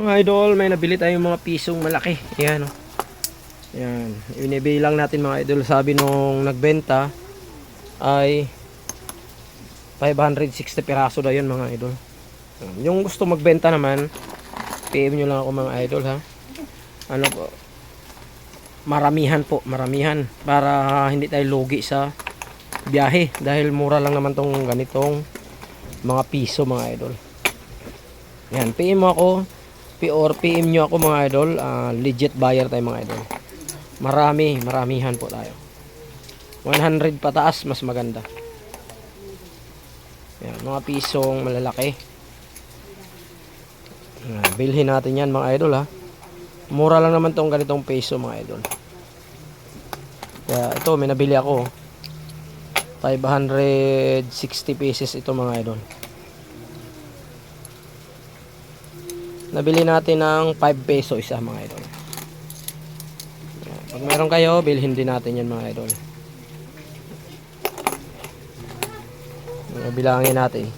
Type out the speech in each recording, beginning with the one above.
Mga idol, may nabili tayong mga pisong malaki. Ayan, oh. Ayan. Inibilang natin mga idol. Sabi nung nagbenta ay 560 piraso daw yun mga idol. Yung gusto magbenta naman, PM nyo lang ako mga idol ha. Ano po, maramihan po, maramihan. Para hindi tayo lugi sa biyahe. Dahil mura lang naman tong ganitong mga piso mga idol. Ayan, PM mo ako. Or PM nyo ako mga idol. Legit buyer tayo mga idol. Maramihan po tayo. 100 pataas mas maganda. Ayan, mga pisong malalaki. Ayan, bilhin natin yan mga idol ha. Mura lang naman tong ganitong peso mga idol. Kaya ito may nabili ako. 560 pieces ito mga idol. Nabili natin ng 5 peso isa mga idol. Ayan, pag meron kayo, bilhin din natin yan mga idol. Bilangin natin.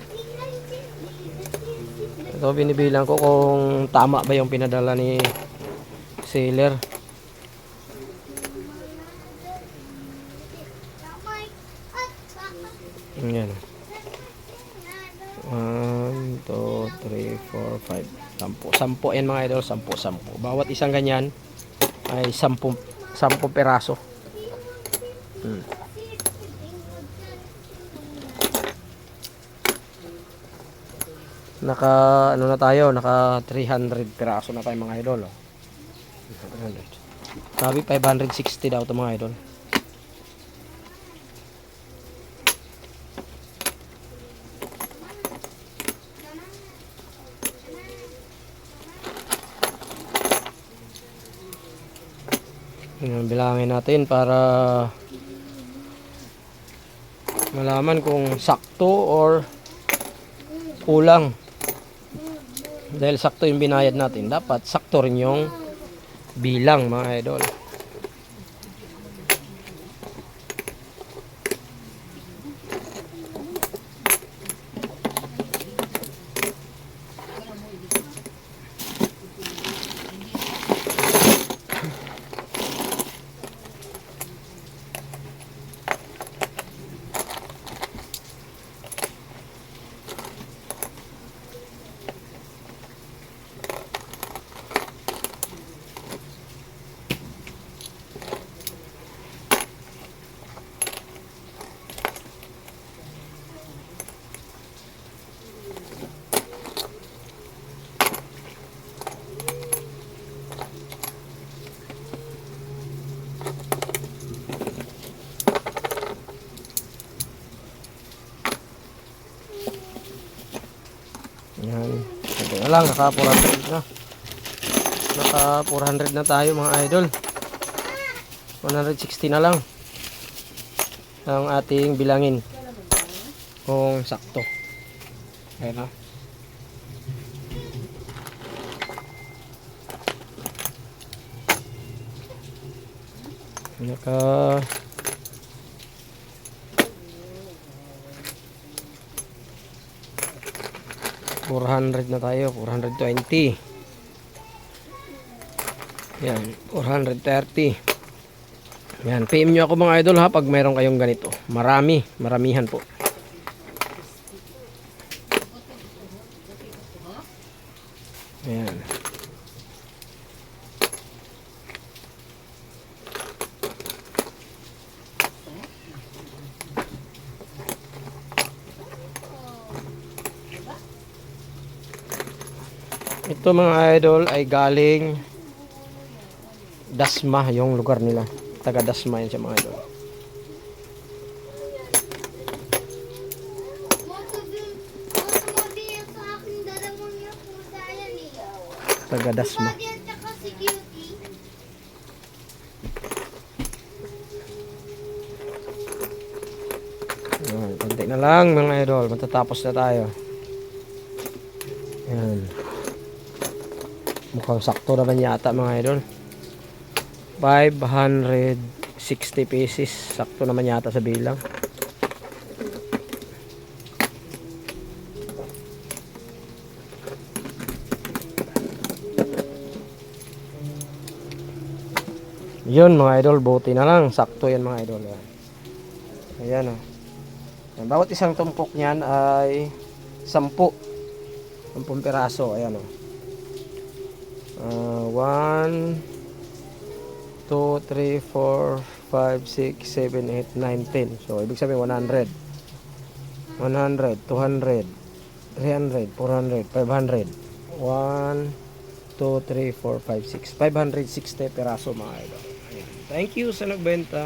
Ito binibilang ko kung tama ba yung pinadala ni seller. Ayan. 1, 2, 3, 4, 5. 10 yan mga idol. 10. Bawat isang ganyan ay 10 peraso. Naka ano na tayo, naka 300 piraso na tayo mga idol, oh. 300. Sabi 560 daw to mga idol. Bilangin natin para malaman kung sakto or kulang. Dahil sakto yung binayad natin, dapat sakto rin yung bilang mga idol. Yan. Ito na lang, naka 400 na. Naka 400 na tayo mga idol. 160 na lang ang ating bilangin kung sakto. Ayan na. Naka 400 na tayo, 420. Yan, 430. Yan, PM nyo ako mga idol ha pag mayroon kayong ganito. Maramihan po. Yan. Ito mga idol ay galing Dasma, yung lugar nila. Taga Dasma yan siya mga idol. Taga Dasma. Konti na lang mga idol, matatapos na tayo. Yan. Mukhang sakto naman yata mga idol. 560 pieces. Sakto naman yata sa bilang. Yun mga idol, buti na lang. Sakto yan mga idol. Yan. Ayan o. Yan, bawat isang tumpok niyan ay 10. 10 piraso. Ayan o. 1, 2, 3, 4, 5, 6, 7, 8, 9, 10. So, ibig sabihin 100. 100, 200, 300, 400, 500. 1, 2, 3, 4, 5, 6. 560 piraso mga idol. Ayan. Thank you sa nagbenta.